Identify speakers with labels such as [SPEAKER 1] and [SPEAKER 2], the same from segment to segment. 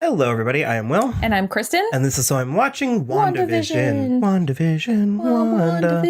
[SPEAKER 1] Hello, everybody. I am Will.
[SPEAKER 2] And I'm Kristen.
[SPEAKER 1] And this is So I'm Watching WandaVision. Wanda.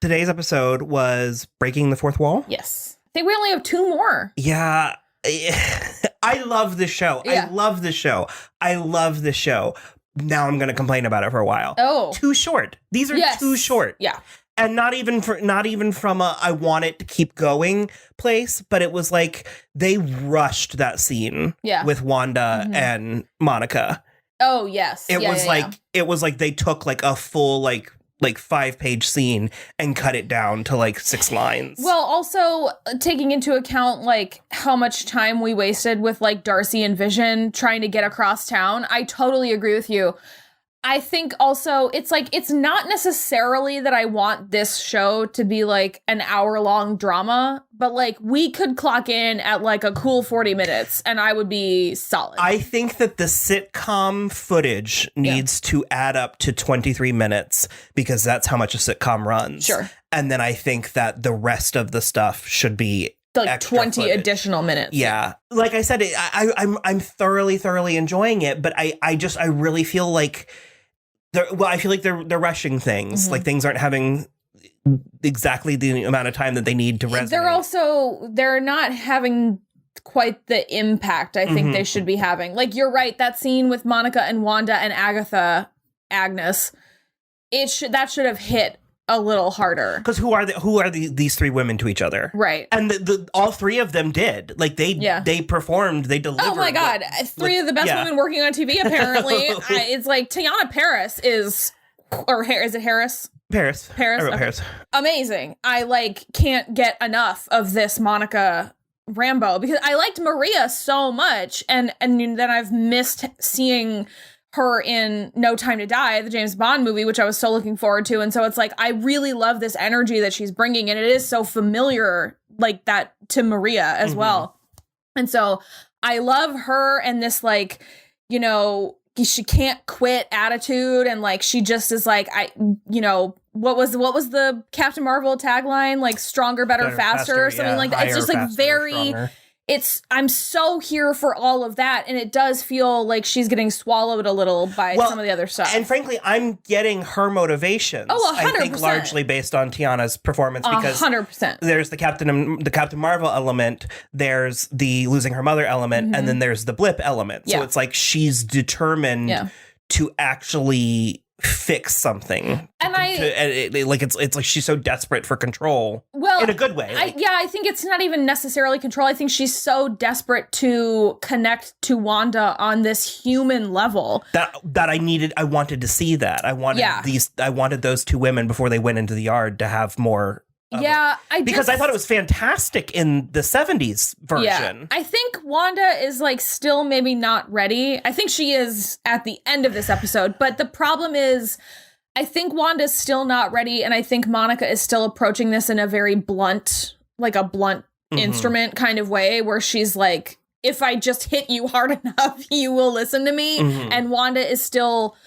[SPEAKER 1] Today's episode was Breaking the Fourth Wall.
[SPEAKER 2] Yes. I think we only have two more.
[SPEAKER 1] Yeah. I love this show.
[SPEAKER 2] Yeah.
[SPEAKER 1] I love this show. I love this show. Now I'm going to complain about it for a while.
[SPEAKER 2] Oh.
[SPEAKER 1] Too short. These are too short.
[SPEAKER 2] Yeah.
[SPEAKER 1] And not even from a I want it to keep going place, but it was like they rushed that scene with Wanda and Monica.
[SPEAKER 2] Oh, yes.
[SPEAKER 1] It was like they took like a full like 5-page scene and cut it down to like 6 lines.
[SPEAKER 2] Well, also taking into account like how much time we wasted with like Darcy and Vision trying to get across town. I totally agree with you. I think also it's like, it's not necessarily that I want this show to be like an hour-long drama, but like we could clock in at like a cool 40 minutes and I would be solid.
[SPEAKER 1] I think that the sitcom footage needs to add up to 23 minutes because that's how much a sitcom runs.
[SPEAKER 2] Sure.
[SPEAKER 1] And then I think that the rest of the stuff should be
[SPEAKER 2] like 20
[SPEAKER 1] footage.
[SPEAKER 2] Additional minutes.
[SPEAKER 1] Yeah. Like I said, I'm thoroughly enjoying it, but I really feel like I feel like they're rushing things. Like things aren't having exactly the amount of time that they need to resonate.
[SPEAKER 2] They're not having quite the impact I think they should be having. Like, you're right, that scene with Monica and Wanda and Agnes, that should have hit a little harder.
[SPEAKER 1] Because who are these 3 women to each other?
[SPEAKER 2] Right.
[SPEAKER 1] And all 3 of them did. Like they performed, they delivered.
[SPEAKER 2] Oh my God. 3 of the best women working on TV, apparently. It's like Teyonah Parris is it Harris?
[SPEAKER 1] Paris. I wrote
[SPEAKER 2] Okay.
[SPEAKER 1] Paris.
[SPEAKER 2] Amazing. I can't get enough of this Monica Rambeau because I liked Maria so much. And then I've missed seeing her in No Time to Die, the James Bond movie, which I was so looking forward to. And so it's like, I really love this energy that she's bringing. And it is so familiar like that to Maria as well. And so I love her and this she can't quit attitude. And like, she just is like, what was the Captain Marvel tagline? Like stronger, better, faster, or something like that. It's just like stronger. I'm so here for all of that. And it does feel like she's getting swallowed a little by some of the other stuff.
[SPEAKER 1] And frankly, I'm getting her motivations.
[SPEAKER 2] Oh, 100%.
[SPEAKER 1] I think largely based on Tiana's performance because
[SPEAKER 2] 100%.
[SPEAKER 1] There's the Captain Marvel element, there's the losing her mother element, and then there's the blip element. So it's like she's determined to actually fix something. And it's like she's so desperate for control. Well, in a good way.
[SPEAKER 2] I think it's not even necessarily control. I think she's so desperate to connect to Wanda on this human level
[SPEAKER 1] that I wanted to see that. I wanted those 2 women before they went into the yard to have more. Because I thought it was fantastic in the 70s version.
[SPEAKER 2] Yeah, I think Wanda is like still maybe not ready. I think she is at the end of this episode, but the problem is I think Wanda's still not ready, and I think Monica is still approaching this in a very blunt instrument kind of way, where she's like, if I just hit you hard enough, you will listen to me. And Wanda is still,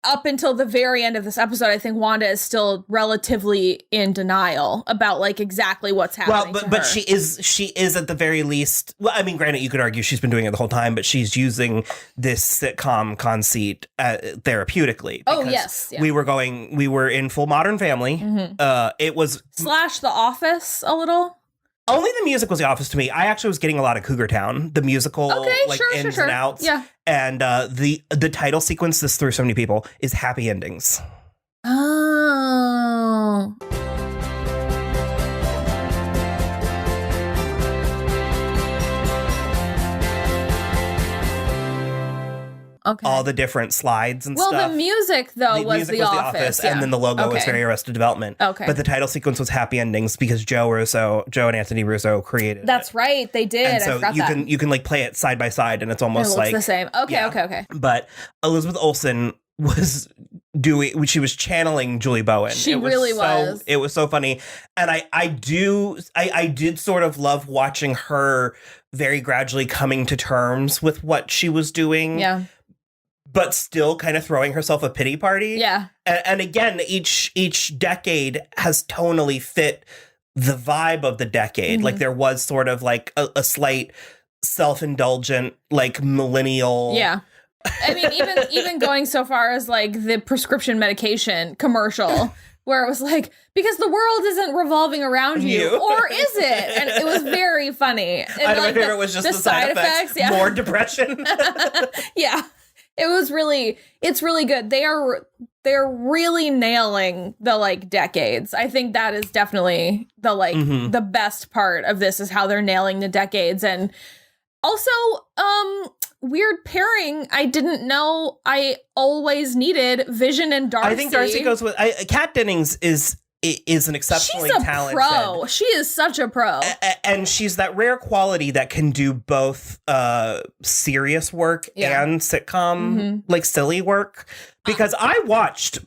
[SPEAKER 2] up until the very end of this episode, I think Wanda is still relatively in denial about like exactly what's happening.
[SPEAKER 1] Well, but she is at the very least. Well, I mean, granted, you could argue she's been doing it the whole time, but she's using this sitcom conceit therapeutically.
[SPEAKER 2] Oh yes,
[SPEAKER 1] we were in Full Modern Family. It was
[SPEAKER 2] / The Office a little.
[SPEAKER 1] Only the music was The Office to me. I actually was getting a lot of Cougar Town, the musical, ins and outs.
[SPEAKER 2] Yeah.
[SPEAKER 1] And the title sequence, this threw so many people, is Happy Endings.
[SPEAKER 2] Oh. Okay.
[SPEAKER 1] All the different slides and
[SPEAKER 2] stuff.
[SPEAKER 1] stuff.
[SPEAKER 2] Well, the music, though, was The Office.
[SPEAKER 1] And then the logo was very Arrested Development.
[SPEAKER 2] Okay.
[SPEAKER 1] But the title sequence was Happy Endings because Joe and Anthony Russo created
[SPEAKER 2] That's
[SPEAKER 1] it.
[SPEAKER 2] right. They did.
[SPEAKER 1] And so you can like play it side by side and it's almost like
[SPEAKER 2] the same. Okay.
[SPEAKER 1] But Elizabeth Olsen she was channeling Julie Bowen.
[SPEAKER 2] She really was.
[SPEAKER 1] It was so funny. And I did sort of love watching her very gradually coming to terms with what she was doing.
[SPEAKER 2] Yeah.
[SPEAKER 1] But still kind of throwing herself a pity party.
[SPEAKER 2] Yeah.
[SPEAKER 1] And again, each decade has tonally fit the vibe of the decade. Like there was sort of like a slight self-indulgent, like millennial.
[SPEAKER 2] Yeah. I mean, even going so far as like the prescription medication commercial where it was like, because the world isn't revolving around you, or is it? And it was very funny. And
[SPEAKER 1] I don't remember, it was just the side effects. Yeah. More depression.
[SPEAKER 2] Yeah. It's really good. They're really nailing the like decades. I think that is definitely the like the best part of this is how they're nailing the decades. And also, weird pairing. I didn't know I always needed Vision and Darcy.
[SPEAKER 1] I think Darcy goes with Kat Dennings is an exceptionally talented.
[SPEAKER 2] She's a pro. She is such a pro.
[SPEAKER 1] And she's that rare quality that can do both serious work and sitcom, like silly work. Because I watched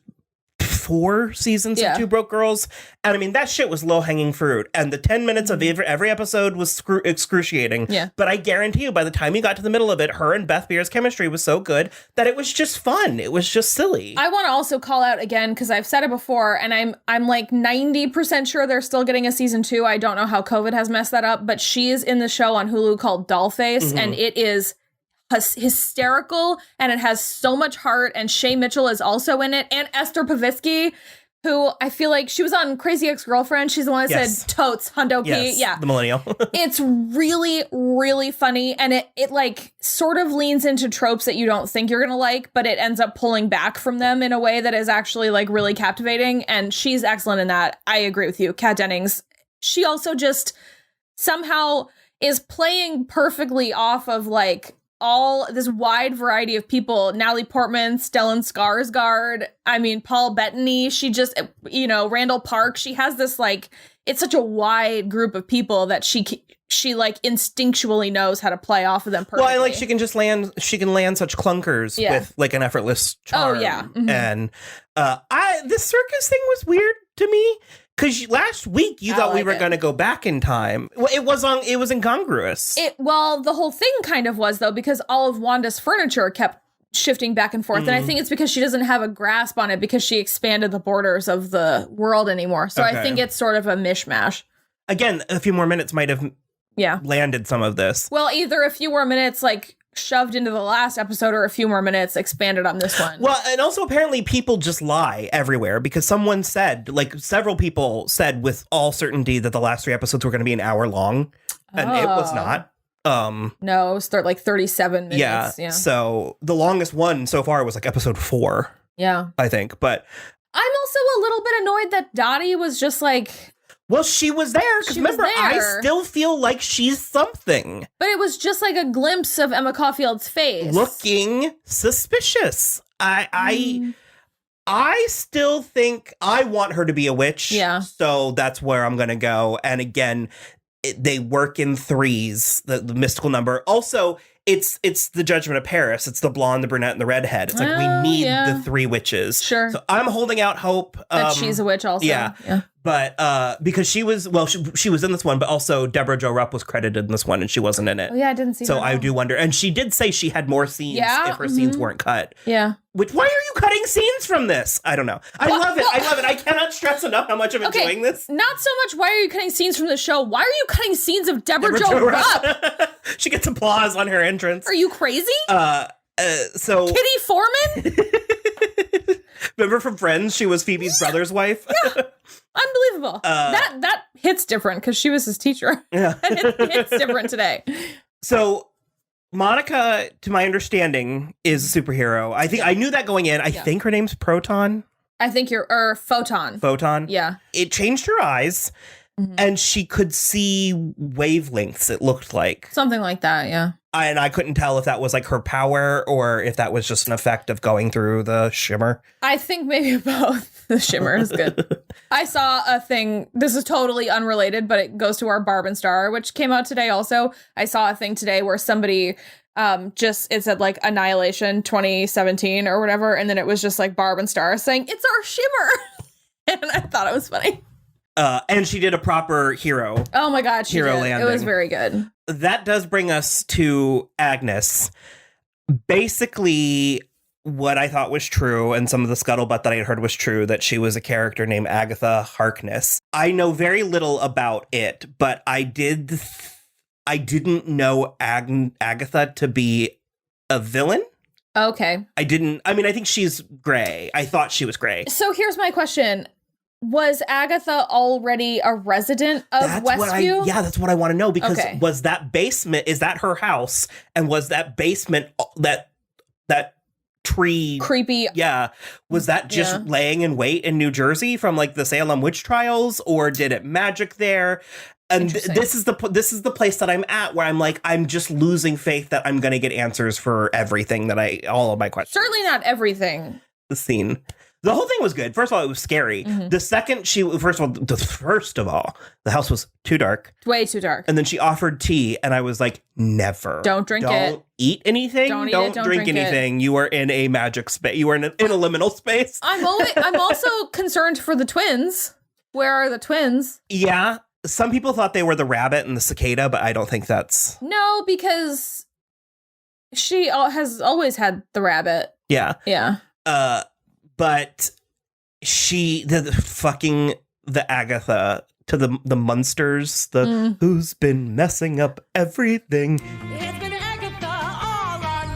[SPEAKER 1] 4 seasons of Two Broke Girls, and I mean, that shit was low-hanging fruit. And the 10 minutes of every episode was excruciating. Yeah. But I guarantee you, by the time you got to the middle of it, her and Beth Beer's chemistry was so good that it was just fun. It was just silly.
[SPEAKER 2] I want to also call out again, because I've said it before, and I'm like 90% sure they're still getting a season 2. I don't know how COVID has messed that up, but she is in the show on Hulu called Dollface, and it is hysterical, and it has so much heart, and Shay Mitchell is also in it, and Esther Povitsky, who I feel like she was on Crazy Ex-Girlfriend. She's the one that said totes Hundo P. Yeah,
[SPEAKER 1] the millennial.
[SPEAKER 2] It's really, really funny, and it like sort of leans into tropes that you don't think you're gonna like, but it ends up pulling back from them in a way that is actually like really captivating, and she's excellent in that. I agree with you. Kat Dennings. She also just somehow is playing perfectly off of like all this wide variety of people. Natalie Portman, Stellan Skarsgård, I mean, Paul Bettany, she just, Randall Park, she has this like, it's such a wide group of people that she like instinctually knows how to play off of them perfectly.
[SPEAKER 1] Well, and like she can land such clunkers with like an effortless charm. Oh, yeah. Mm-hmm. And this circus thing was weird to me. Because last week you thought we were going to go back in time. Well, it was incongruous.
[SPEAKER 2] The whole thing kind of was, though, because all of Wanda's furniture kept shifting back and forth. And I think it's because she doesn't have a grasp on it because she expanded the borders of the world anymore. So I think it's sort of a mishmash.
[SPEAKER 1] Again, a few more minutes might have landed some of this.
[SPEAKER 2] Well, either a few more minutes, like shoved into the last episode, or a few more minutes expanded on this one.
[SPEAKER 1] Well, and also apparently people just lie everywhere, because someone said, like several people said with all certainty that the last 3 episodes were going to be an hour long, and it was not.
[SPEAKER 2] No, it was like 37 minutes.
[SPEAKER 1] Yeah. So the longest one so far was like episode 4.
[SPEAKER 2] Yeah.
[SPEAKER 1] I think. But
[SPEAKER 2] I'm also a little bit annoyed that Dottie was just like,
[SPEAKER 1] well, she was there, because remember, I still feel like she's something.
[SPEAKER 2] But it was just like a glimpse of Emma Caulfield's face.
[SPEAKER 1] Looking suspicious. I still think I want her to be a witch.
[SPEAKER 2] Yeah.
[SPEAKER 1] So that's where I'm going to go. And again, they work in 3s, the mystical number. Also, it's the Judgment of Paris. It's the blonde, the brunette, and the redhead. It's like we need the 3 witches.
[SPEAKER 2] Sure.
[SPEAKER 1] So I'm holding out hope.
[SPEAKER 2] That she's a witch also.
[SPEAKER 1] Yeah. But because she was in this one, but also Deborah Jo Rupp was credited in this one, and she wasn't in it.
[SPEAKER 2] Oh, yeah, I didn't see
[SPEAKER 1] So I do wonder. And she did say she had more scenes if her scenes weren't cut.
[SPEAKER 2] Yeah.
[SPEAKER 1] Which, why are you cutting scenes from this? I don't know. I love it. I love it. I cannot stress enough how much I'm enjoying this.
[SPEAKER 2] Not so much why are you cutting scenes from the show. Why are you cutting scenes of Deborah Jo Rupp?
[SPEAKER 1] She gets applause on her entrance.
[SPEAKER 2] Are you crazy?
[SPEAKER 1] So
[SPEAKER 2] Kitty Foreman?
[SPEAKER 1] Remember from Friends, she was Phoebe's brother's wife?
[SPEAKER 2] Yeah. Unbelievable. That hits different because she was his teacher.
[SPEAKER 1] Yeah.
[SPEAKER 2] It hits different today.
[SPEAKER 1] So Monica, to my understanding, is a superhero. I think I knew that going in. I think her name's Proton.
[SPEAKER 2] I think Photon.
[SPEAKER 1] Photon?
[SPEAKER 2] Yeah.
[SPEAKER 1] It changed her eyes, and she could see wavelengths, it looked like.
[SPEAKER 2] Something like that, yeah.
[SPEAKER 1] And I couldn't tell if that was like her power or if that was just an effect of going through the shimmer.
[SPEAKER 2] I think maybe both. The shimmer is good. I saw a thing, this is totally unrelated, but it goes to our Barb and Star, which came out today also. I saw a thing today where somebody it said like Annihilation 2017 or whatever, and then it was just like Barb and Star saying, "It's our shimmer." And I thought it was funny.
[SPEAKER 1] And she did a proper hero.
[SPEAKER 2] Oh my God, she did.
[SPEAKER 1] Landing.
[SPEAKER 2] It was very good.
[SPEAKER 1] That does bring us to Agnes. Basically, what I thought was true, and some of the scuttlebutt that I had heard was true, that she was a character named Agatha Harkness. I know very little about it, but I did I didn't know Agatha to be a villain.
[SPEAKER 2] Okay.
[SPEAKER 1] I think she's gray. I thought she was gray.
[SPEAKER 2] So here's my question. Was Agatha already a resident of Westview?
[SPEAKER 1] That's what I want to know, because was that basement, is that her house? And was that basement, that tree
[SPEAKER 2] creepy?
[SPEAKER 1] Yeah. Was that just laying in wait in New Jersey from like the Salem witch trials, or did it magic there? And this is the place that I'm at, where I'm like, I'm just losing faith that I'm going to get answers for everything all of my questions.
[SPEAKER 2] Certainly not everything.
[SPEAKER 1] The scene. The whole thing was good. First of all, it was scary.
[SPEAKER 2] Mm-hmm.
[SPEAKER 1] The second first of all, the house was too dark.
[SPEAKER 2] Way too dark.
[SPEAKER 1] And then she offered tea, and I was like, never.
[SPEAKER 2] Don't drink it.
[SPEAKER 1] Don't eat anything. Don't drink anything. You are in a magic space. You are in a liminal space.
[SPEAKER 2] I'm also concerned for the twins. Where are the twins?
[SPEAKER 1] Yeah. Some people thought they were the rabbit and the cicada, but I don't think that's...
[SPEAKER 2] No, because she has always had the rabbit.
[SPEAKER 1] Yeah.
[SPEAKER 2] Yeah.
[SPEAKER 1] But the Agatha to the monsters, who's been messing up everything. It's been Agatha all along.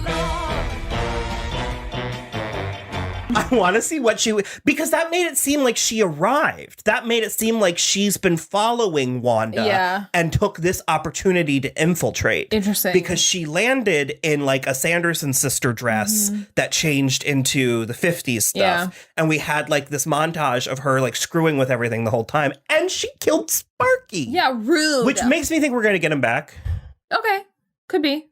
[SPEAKER 1] I want to see what because that made it seem like she arrived. That made it seem like she's been following Wanda and took this opportunity to infiltrate.
[SPEAKER 2] Interesting.
[SPEAKER 1] Because she landed in like a Sanderson sister dress that changed into the 50s stuff.
[SPEAKER 2] Yeah.
[SPEAKER 1] And we had like this montage of her like screwing with everything the whole time. And she killed Sparky.
[SPEAKER 2] Yeah, rude.
[SPEAKER 1] Which makes me think we're going to get him back.
[SPEAKER 2] Okay. Could be.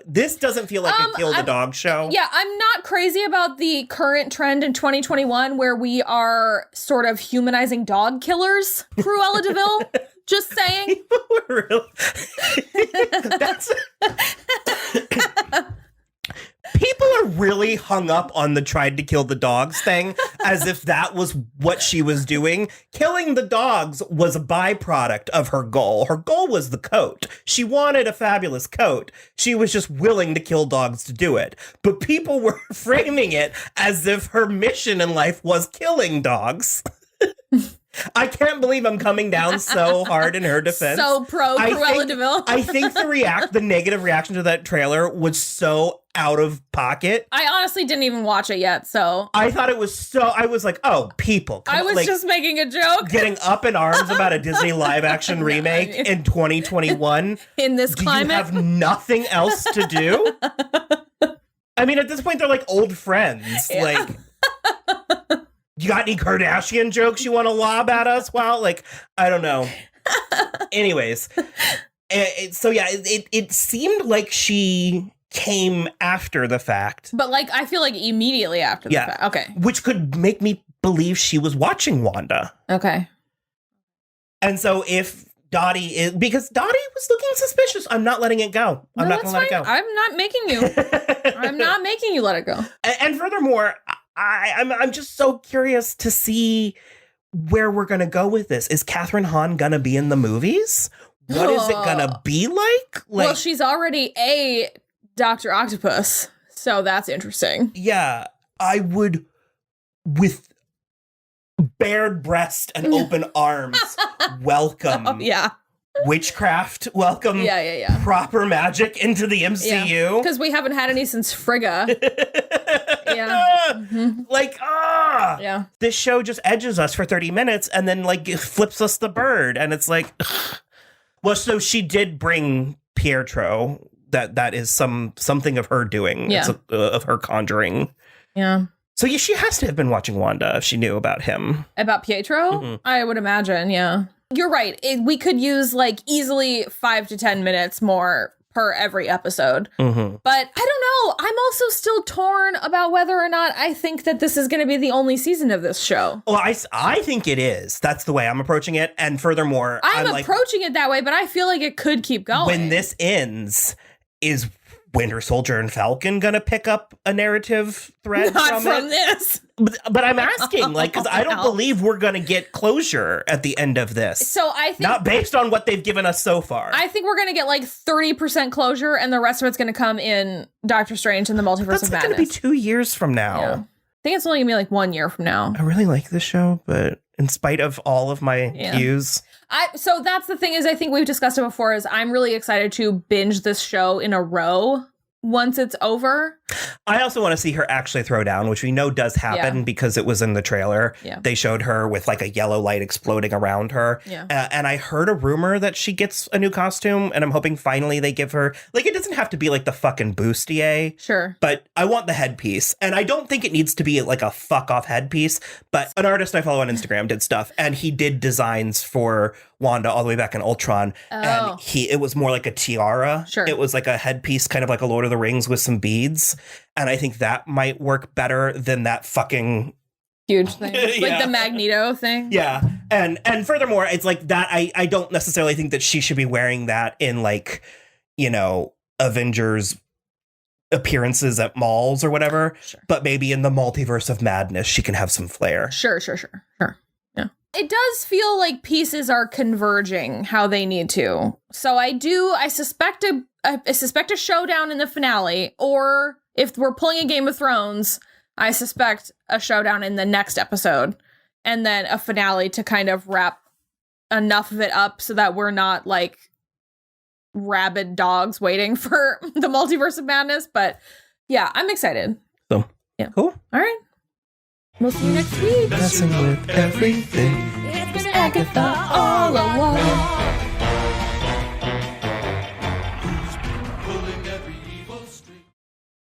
[SPEAKER 1] This doesn't feel like a kill the dog show.
[SPEAKER 2] Yeah, I'm not crazy about the current trend in 2021 where we are sort of humanizing dog killers, Cruella DeVille. Just saying.
[SPEAKER 1] People are really hung up on the tried to kill the dogs thing, as if that was what she was doing. Killing the dogs was a byproduct of her goal. Her goal was the coat. She wanted a fabulous coat. She was just willing to kill dogs to do it. But people were framing it as if her mission in life was killing dogs. I can't believe I'm coming down so hard in her defense.
[SPEAKER 2] So pro Cruella DeVille.
[SPEAKER 1] I think the negative reaction to that trailer was so out of pocket.
[SPEAKER 2] I honestly didn't even watch it yet, so
[SPEAKER 1] I thought it was I was like, oh, people.
[SPEAKER 2] I was just making a joke.
[SPEAKER 1] Getting up in arms about a Disney live action remake in 2021.
[SPEAKER 2] In this climate.
[SPEAKER 1] You have nothing else to do? I mean, at this point, they're like old friends. Yeah. Like, you got any Kardashian jokes you want to lob at us? Well, like, I don't know. Anyways. So, yeah, it seemed like she came after the fact.
[SPEAKER 2] But, like, I feel like immediately after the fact. Okay.
[SPEAKER 1] Which could make me believe she was watching Wanda.
[SPEAKER 2] Okay.
[SPEAKER 1] And so if Dottie because Dottie was looking suspicious. I'm not letting it go. I'm not going to let it go.
[SPEAKER 2] I'm not making you. I'm not making you let it go.
[SPEAKER 1] And furthermore, I'm just so curious to see where we're going to go with this. Is Catherine Hahn going to be in the movies? What is it going to be like?
[SPEAKER 2] Well, she's already a Dr. Octopus, so that's interesting.
[SPEAKER 1] Yeah, I would, with bared breast and open arms, welcome.
[SPEAKER 2] Oh, yeah.
[SPEAKER 1] Witchcraft, welcome proper magic into the MCU.
[SPEAKER 2] Because we haven't had any since Frigga.
[SPEAKER 1] Like,
[SPEAKER 2] yeah.
[SPEAKER 1] This show just edges us for 30 minutes and then, like, flips us the bird. And it's like, ugh. Well, so she did bring Pietro. That is something of her doing.
[SPEAKER 2] Yeah.
[SPEAKER 1] It's of her conjuring.
[SPEAKER 2] Yeah.
[SPEAKER 1] So yeah, she has to have been watching Wanda if she knew about him. About
[SPEAKER 2] Pietro? Mm-hmm. I would imagine, yeah. You're right. We could use like easily 5 to 10 minutes more per every episode. Mm-hmm. But I don't know. I'm also still torn about whether or not I think that this is going to be the only season of this show.
[SPEAKER 1] Well, I think it is. That's the way I'm approaching it. And furthermore,
[SPEAKER 2] I'm approaching it that way, but I feel like it could keep going.
[SPEAKER 1] When this ends, is Winter Soldier and Falcon gonna pick up a narrative thread
[SPEAKER 2] from this?
[SPEAKER 1] But I'm asking, like, because I don't believe we're gonna get closure at the end of this.
[SPEAKER 2] So I think
[SPEAKER 1] not based on what they've given us so far.
[SPEAKER 2] I think we're gonna get like 30% closure, and the rest of it's gonna come in Doctor Strange and the Multiverse of Madness.
[SPEAKER 1] That's gonna be 2 years from now.
[SPEAKER 2] Yeah. I think it's only gonna be like 1 year from now.
[SPEAKER 1] I really like this show, but in spite of all of my cues.
[SPEAKER 2] So that's the thing is, I think we've discussed it before, is I'm really excited to binge this show in a row once it's over.
[SPEAKER 1] I also want to see her actually throw down, which we know does happen because it was in the trailer.
[SPEAKER 2] Yeah.
[SPEAKER 1] They showed her with like a yellow light exploding around her.
[SPEAKER 2] Yeah.
[SPEAKER 1] And I heard a rumor that she gets a new costume, and I'm hoping finally they give her, like, it doesn't have to be like the fucking bustier.
[SPEAKER 2] Sure.
[SPEAKER 1] But I want the headpiece. And I don't think it needs to be like a fuck off headpiece, but an artist I follow on Instagram did stuff, and he did designs for Wanda all the way back in Ultron. And it was more like a tiara.
[SPEAKER 2] Sure.
[SPEAKER 1] It was like a headpiece, kind of like a Lord of the Rings with some beads. And I think that might work better than that fucking
[SPEAKER 2] huge thing. Like the Magneto thing.
[SPEAKER 1] Yeah. And furthermore, it's like that. I don't necessarily think that she should be wearing that in like, you know, Avengers appearances at malls or whatever. Sure. But maybe in the multiverse of madness, she can have some flair.
[SPEAKER 2] Sure. Yeah. It does feel like pieces are converging how they need to. So I suspect a showdown in the finale, or if we're pulling a Game of Thrones, I suspect a showdown in the next episode, and then a finale to kind of wrap enough of it up so that we're not like rabid dogs waiting for the multiverse of madness. But yeah, I'm excited.
[SPEAKER 1] So
[SPEAKER 2] yeah,
[SPEAKER 1] cool.
[SPEAKER 2] All right, we'll see you next week.
[SPEAKER 1] Messing with everything.
[SPEAKER 2] It's Agatha all along.